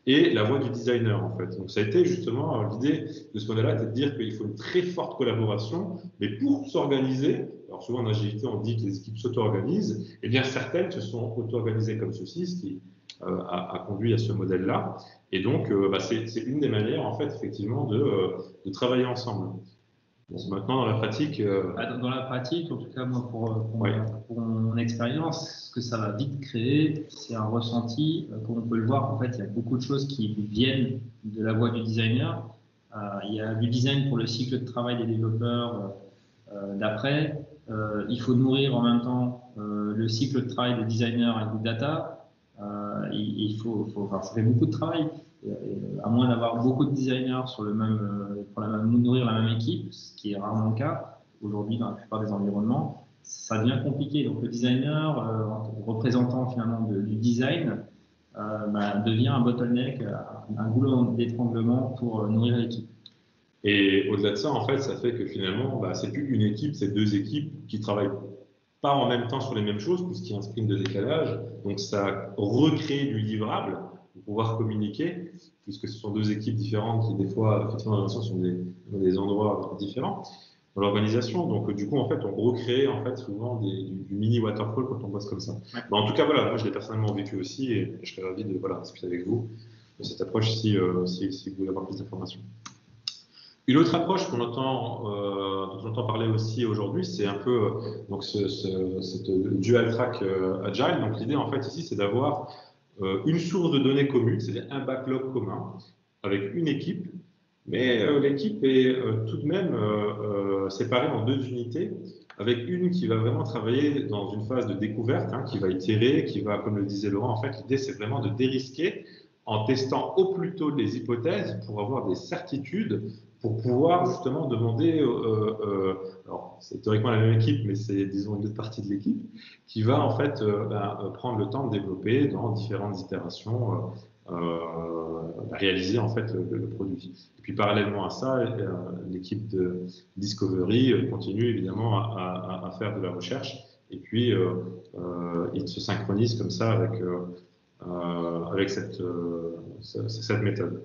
et la voix du designer, en fait. Donc ça a été justement l'idée de ce modèle-là, c'est de dire qu'il faut une très forte collaboration, mais pour s'organiser, alors souvent en agilité, on dit que les équipes s'auto-organisent, et bien certaines se sont auto-organisées comme ceci, ce qui a conduit à ce modèle-là. Et donc, c'est une des manières, en fait, effectivement, de travailler ensemble. Donc, maintenant, dans la pratique… Dans la pratique, en tout cas, moi, pour mon expérience, ce que ça va vite créer, c'est un ressenti. Comme on peut le voir, en fait, il y a beaucoup de choses qui viennent de la voix du designer. Il y a du design pour le cycle de travail des développeurs d'après. Il faut nourrir en même temps le cycle de travail des designers avec du data. Ça fait beaucoup de travail. À moins d'avoir beaucoup de designers pour nourrir la même équipe, ce qui est rarement le cas aujourd'hui dans la plupart des environnements, ça devient compliqué. Donc le designer, représentant finalement du design, devient un bottleneck, un goulot d'étranglement pour nourrir l'équipe. Et au-delà de ça, en fait, ça fait que finalement, c'est plus une équipe, c'est 2 équipes qui travaillent pas en même temps sur les mêmes choses, puisqu'il y a un sprint de décalage. Donc ça recrée du livrable pour pouvoir communiquer, puisque ce sont 2 équipes différentes qui, des fois, effectivement, sont des endroits différents. dans l'organisation. Donc, du coup, en fait, on recrée en fait souvent du mini waterfall quand on bosse comme ça. Ouais. En tout cas, voilà, moi, je l'ai personnellement vécu aussi et je serais ravi de discuter avec vous de cette approche si vous voulez avoir plus d'informations. Une autre approche dont on entend parler aussi aujourd'hui, c'est un peu donc cette dual track agile. Donc, l'idée, en fait, ici, c'est d'avoir une source de données commune, c'est-à-dire un backlog commun avec une équipe. Mais l'équipe est tout de même séparée en deux unités, avec une qui va vraiment travailler dans une phase de découverte, qui va itérer, qui va, comme le disait Laurent, en fait, l'idée c'est vraiment de dérisquer en testant au plus tôt les hypothèses pour avoir des certitudes, pour pouvoir justement demander, alors c'est théoriquement la même équipe, mais c'est disons une autre partie de l'équipe, qui va en fait prendre le temps de développer dans différentes itérations réaliser en fait le produit. Et puis parallèlement à ça, l'équipe de Discovery continue évidemment à faire de la recherche et puis ils se synchronisent comme ça avec cette méthode.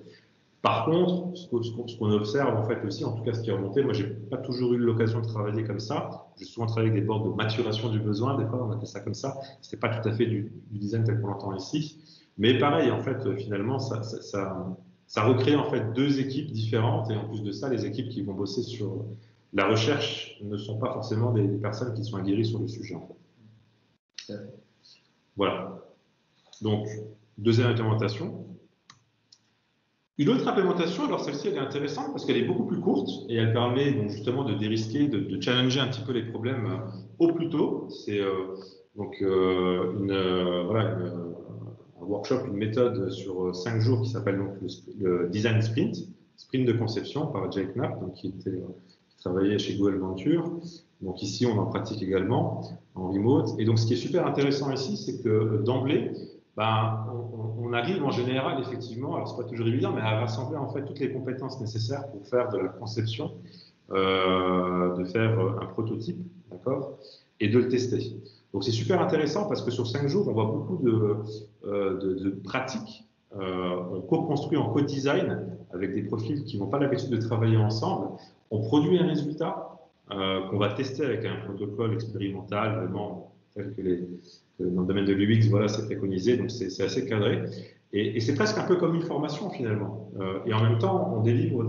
Par contre, ce qu'on observe en fait aussi, en tout cas ce qui est remonté, moi j'ai pas toujours eu l'occasion de travailler comme ça. J'ai souvent travaillé avec des boards de maturation du besoin, des fois on appelle ça comme ça. C'était pas tout à fait du design tel qu'on l'entend ici. Mais pareil, en fait, finalement, ça recrée en fait deux équipes différentes. Et en plus de ça, les équipes qui vont bosser sur la recherche ne sont pas forcément des personnes qui sont aguerries sur le sujet. En fait. Voilà. Donc, deuxième implémentation. Une autre implémentation, alors celle-ci, elle est intéressante parce qu'elle est beaucoup plus courte et elle permet donc justement de dérisquer, de challenger un petit peu les problèmes au plus tôt. C'est donc un workshop, une méthode sur 5 jours qui s'appelle donc le Design Sprint, sprint de conception par Jake Knapp, donc qui travaillait chez Google Venture. Donc ici, on en pratique également en remote. Et donc, ce qui est super intéressant ici, c'est que d'emblée, on arrive en général, effectivement, alors c'est pas toujours évident, mais à rassembler en fait toutes les compétences nécessaires pour faire de la conception, de faire un prototype, d'accord, et de le tester. Donc c'est super intéressant parce que sur 5 jours, on voit beaucoup de pratiques. On co-construit en co-design avec des profils qui n'ont pas l'habitude de travailler ensemble. On produit un résultat qu'on va tester avec un protocole expérimental, vraiment tel que dans le domaine de l'UX, voilà, c'est préconisé, donc c'est assez cadré. Et c'est presque un peu comme une formation finalement. Et en même temps, on délivre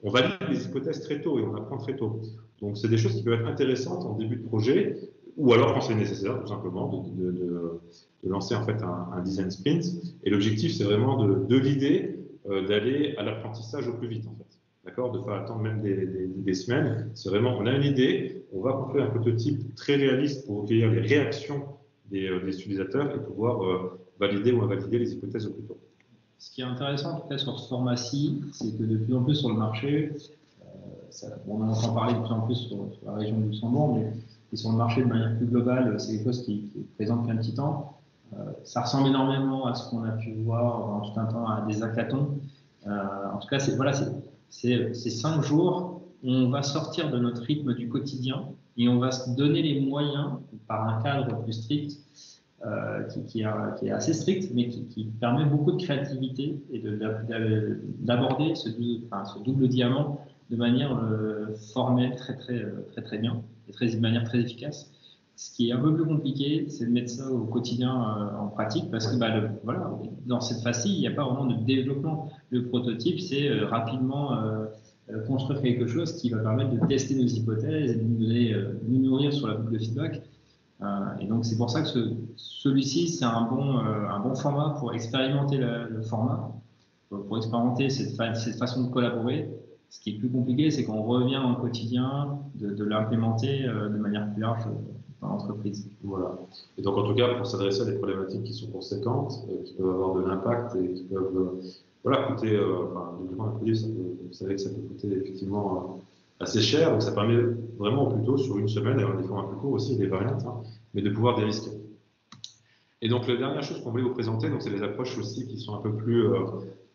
on valide des hypothèses très tôt et on apprend très tôt. Donc c'est des choses qui peuvent être intéressantes en début de projet, ou alors quand c'est nécessaire, tout simplement, de lancer en fait un design sprint. Et l'objectif, c'est vraiment de l'idée d'aller à l'apprentissage au plus vite, en fait. D'accord, de ne pas attendre même des semaines. C'est vraiment, on a une idée, on va construire un prototype très réaliste pour recueillir les réactions des utilisateurs et pouvoir valider ou invalider les hypothèses au plus tôt. Ce qui est intéressant en tout cas sur ce format-ci, c'est que de plus en plus sur le marché, on en entend parler de plus en plus sur la région de Luxembourg, mais sur le marché de manière plus globale, c'est quelque chose qui est présent depuis un petit temps. Ça ressemble énormément à ce qu'on a pu voir en tout un temps à des hackathons. En tout cas, c'est 5 jours où on va sortir de notre rythme du quotidien et on va se donner les moyens, par un cadre plus strict, qui est assez strict, mais qui permet beaucoup de créativité et d'aborder ce double diamant de manière formelle très bien et de manière très efficace. Ce qui est un peu plus compliqué, c'est de mettre ça au quotidien en pratique parce que dans cette phase-ci, il n'y a pas vraiment de développement. Le prototype, c'est rapidement construire quelque chose qui va permettre de tester nos hypothèses et de nous nourrir sur la boucle de feedback. Et donc, c'est pour ça que celui-ci, c'est un bon format pour expérimenter le format, pour expérimenter cette façon de collaborer. Ce qui est plus compliqué, c'est qu'on revient au quotidien de l'implémenter de manière plus large dans l'entreprise. Voilà. Et donc, en tout cas, pour s'adresser à des problématiques qui sont conséquentes, qui peuvent avoir de l'impact et qui peuvent coûter, le développement d'un produit, vous savez que ça peut coûter effectivement assez cher, donc ça permet vraiment au plus tôt, sur une semaine, d'avoir des formats plus courts aussi, des variantes, mais de pouvoir dérisquer. Et donc, la dernière chose qu'on voulait vous présenter, c'est les approches aussi qui sont un peu plus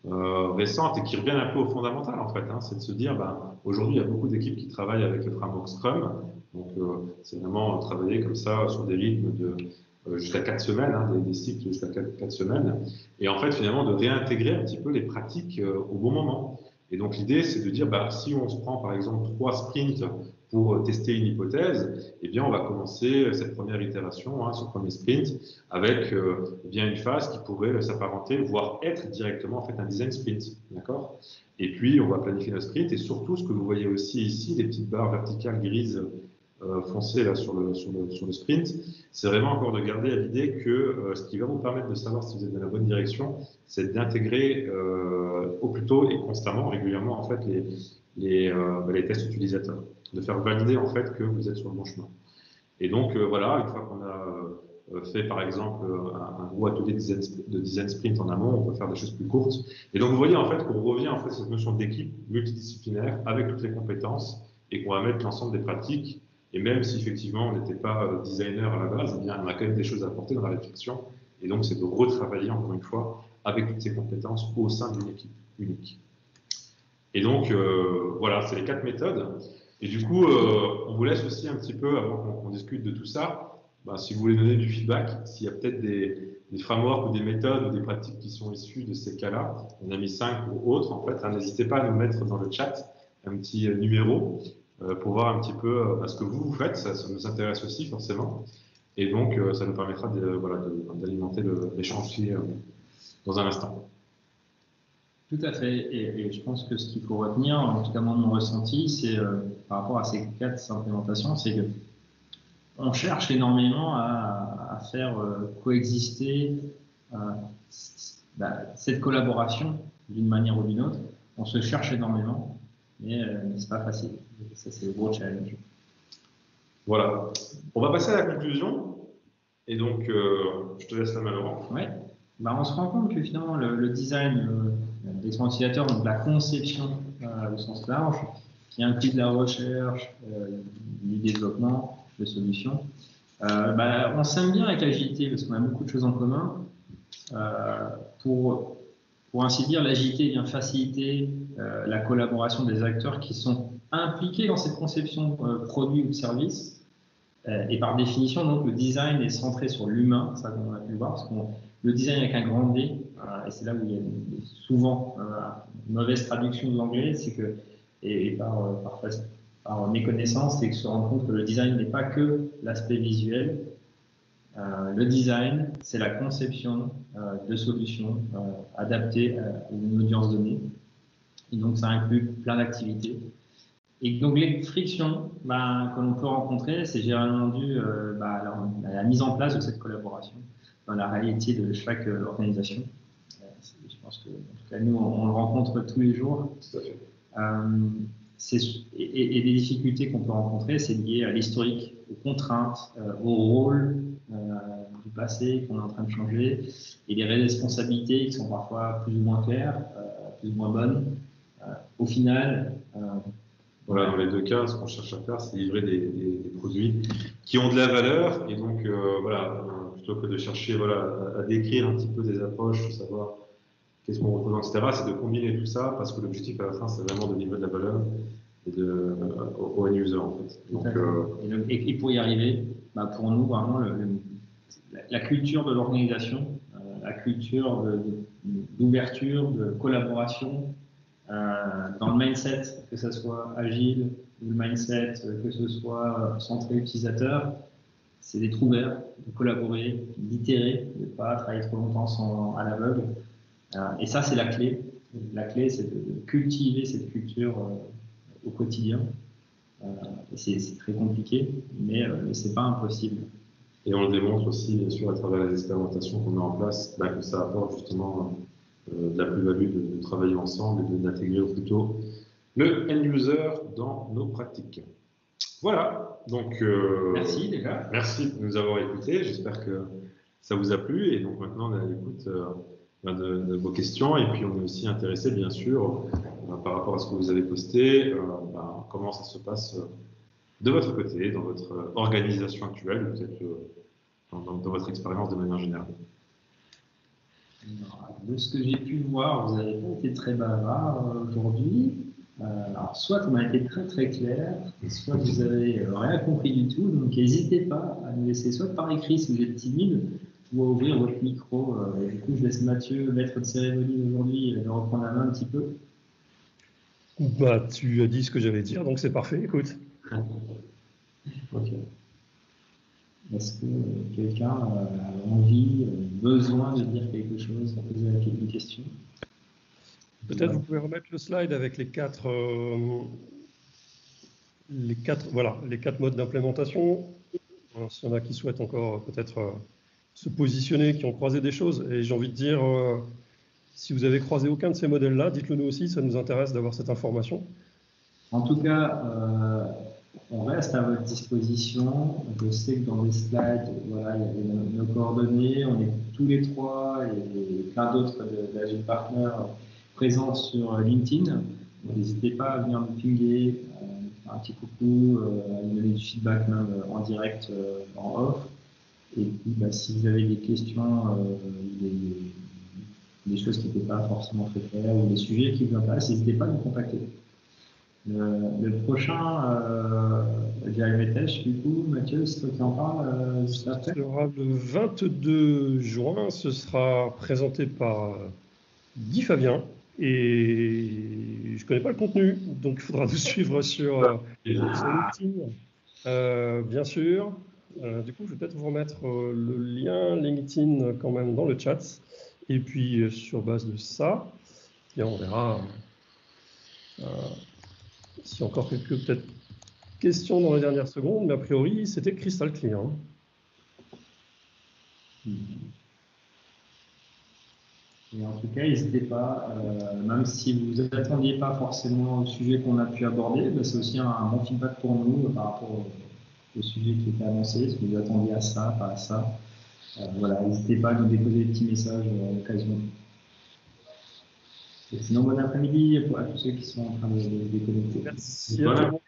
récentes et qui reviennent un peu au fondamental, en fait. C'est de se dire, aujourd'hui, il y a beaucoup d'équipes qui travaillent avec le framework Scrum. Donc, c'est vraiment travailler comme ça sur des rythmes de jusqu'à 4 semaines, des cycles jusqu'à 4 semaines. Et en fait, finalement, de réintégrer un petit peu les pratiques au bon moment. Et donc, l'idée, c'est de dire, si on se prend, par exemple, 3 sprints pour tester une hypothèse, eh bien, on va commencer cette première itération, ce premier sprint, avec eh bien une phase qui pourrait s'apparenter, voire être directement en fait un design sprint, d'accord? Et puis, on va planifier notre sprint et surtout, ce que vous voyez aussi ici, les petites barres verticales grises foncées là sur le sprint, c'est vraiment encore de garder à l'idée que ce qui va vous permettre de savoir si vous êtes dans la bonne direction, c'est d'intégrer au plus tôt et constamment, régulièrement en fait les tests utilisateurs, de faire valider en fait que vous êtes sur le bon chemin. Et donc voilà, une fois qu'on a fait par exemple un gros atelier de design sprint en amont, on peut faire des choses plus courtes. Et donc vous voyez en fait qu'on revient en fait à cette notion d'équipe multidisciplinaire avec toutes les compétences et qu'on va mettre l'ensemble des pratiques. Et même si effectivement on n'était pas designer à la base, eh bien on a quand même des choses à apporter dans la réflexion. Et donc c'est de retravailler encore une fois avec toutes ces compétences au sein d'une équipe unique. Et donc voilà, c'est les 4 méthodes. Et du coup, on vous laisse aussi un petit peu, avant qu'on discute de tout ça, si vous voulez donner du feedback, s'il y a peut-être des frameworks ou des méthodes ou des pratiques qui sont issues de ces cas-là, on a mis 5 ou autres, en fait, n'hésitez pas à nous mettre dans le chat un petit numéro pour voir un petit peu ce que vous faites, ça nous intéresse aussi forcément. Et donc, ça nous permettra d'alimenter l'échange dans un instant. Tout à fait, et je pense que ce qu'il faut retenir, en tout cas moi de mon ressenti, c'est par rapport à ces 4 implémentations, c'est que on cherche énormément à faire coexister cette collaboration d'une manière ou d'une autre. On se cherche énormément, mais c'est pas facile. Ça, c'est le gros challenge. Voilà. On va passer à la conclusion. Et donc, je te laisse la main, Laurent. Ouais. On se rend compte que finalement, le design d'expérience utilisateur, donc la conception au sens large, qui inclut de la recherche, du développement de solutions, on s'aime bien avec l'agilité parce qu'on a beaucoup de choses en commun. Pour ainsi dire, l'agilité vient faciliter la collaboration des acteurs qui sont impliqués dans cette conception produit ou de service. Et par définition, donc, le design est centré sur l'humain, ça qu'on a pu le voir, parce que le design avec un grand D, et c'est là où il y a souvent une mauvaise traduction de l'anglais, c'est que, et par méconnaissance, c'est que se rendre compte que le design n'est pas que l'aspect visuel. Le design, c'est la conception de solutions adaptées à une audience donnée. Et donc, ça inclut plein d'activités. Et donc, les frictions que l'on peut rencontrer, c'est généralement dû à la mise en place de cette collaboration dans la réalité de chaque organisation. Je pense que, en tout cas, nous, on le rencontre tous les jours. Tout à fait. Et les difficultés qu'on peut rencontrer, c'est lié à l'historique, aux contraintes, au rôle du passé qu'on est en train de changer, et les responsabilités qui sont parfois plus ou moins claires, plus ou moins bonnes. Au final, voilà, dans les 2 cas, ce qu'on cherche à faire, c'est livrer des produits qui ont de la valeur. Et donc, plutôt que de chercher à décrire un petit peu des approches, de savoir qu'est-ce qu'on représente, etc., c'est de combiner tout ça parce que l'objectif à la fin, c'est vraiment de livrer de la valeur au end user, en fait. Donc, et pour y arriver, pour nous, vraiment, la culture de l'organisation, la culture d'ouverture, de collaboration, dans le mindset, que ce soit agile, ou le mindset, que ce soit centré utilisateur, c'est d'être ouvert, de collaborer, d'itérer, de ne pas travailler trop longtemps à l'aveugle. Et ça, c'est la clé. La clé, c'est de cultiver cette culture au quotidien. C'est très compliqué, mais ce n'est pas impossible. Et on le démontre aussi, bien sûr, à travers les expérimentations qu'on met en place, que ça apporte justement de la plus-value de travailler ensemble et d'intégrer plutôt le end-user dans nos pratiques. Voilà, donc merci déjà. Merci de nous avoir écoutés, j'espère que ça vous a plu et donc maintenant on est à l'écoute de vos questions et puis on est aussi intéressé bien sûr par rapport à ce que vous avez posté, comment ça se passe de votre côté, dans votre organisation actuelle, peut-être dans votre expérience de manière générale. De ce que j'ai pu voir, vous n'avez pas été très bavard aujourd'hui. Alors, soit on a été très très clair, soit vous n'avez rien compris du tout. Donc, n'hésitez pas à nous laisser soit par écrit si vous êtes timide, ou à ouvrir votre micro. Du coup, je laisse Mathieu, maître de cérémonie aujourd'hui, de reprendre la main un petit peu. Tu as dit ce que j'allais dire, donc c'est parfait. Écoute. Ok. Est-ce que quelqu'un a envie, besoin de dire quelque chose, de poser une question? Peut-être vous pouvez remettre le slide avec les quatre modes d'implémentation. S'il y en a qui souhaitent encore peut-être se positionner, qui ont croisé des choses. Et j'ai envie de dire, si vous avez croisé aucun de ces modèles-là, dites-le nous aussi, ça nous intéresse d'avoir cette information. En tout cas, on reste à votre disposition. Je sais que dans les slides, voilà, il y avait nos coordonnées. On est tous les trois et plein d'autres d'Agile Partners présents sur LinkedIn. N'hésitez pas à venir nous pinguer, faire un petit coucou, à nous donner du feedback même en direct, en off. Et puis, si vous avez des questions, des choses qui n'étaient pas forcément très claires ou des sujets qui vous intéressent, n'hésitez pas à nous contacter. Le prochain, Diametesh, du coup, Mathieu, c'est toi qui en parle juste après. Ce sera le 22 juin, ce sera présenté par Guy Fabien, et je ne connais pas le contenu, donc il faudra nous suivre sur LinkedIn, bien sûr. Du coup, je vais peut-être vous remettre le lien LinkedIn quand même dans le chat, et puis sur base de ça, bien, on verra s'il y a encore quelques peut-être questions dans les dernières secondes, mais a priori, c'était crystal clear. Et en tout cas, n'hésitez pas, même si vous n'attendiez pas forcément au sujet qu'on a pu aborder, c'est aussi un bon feedback pour nous par rapport au sujet qui était annoncé, si vous attendiez à ça, pas à ça. Voilà, n'hésitez pas à nous déposer des petits messages à l'occasion. Sinon, bon après-midi à tous ceux qui sont en train de déconnecter. Merci à tout le monde.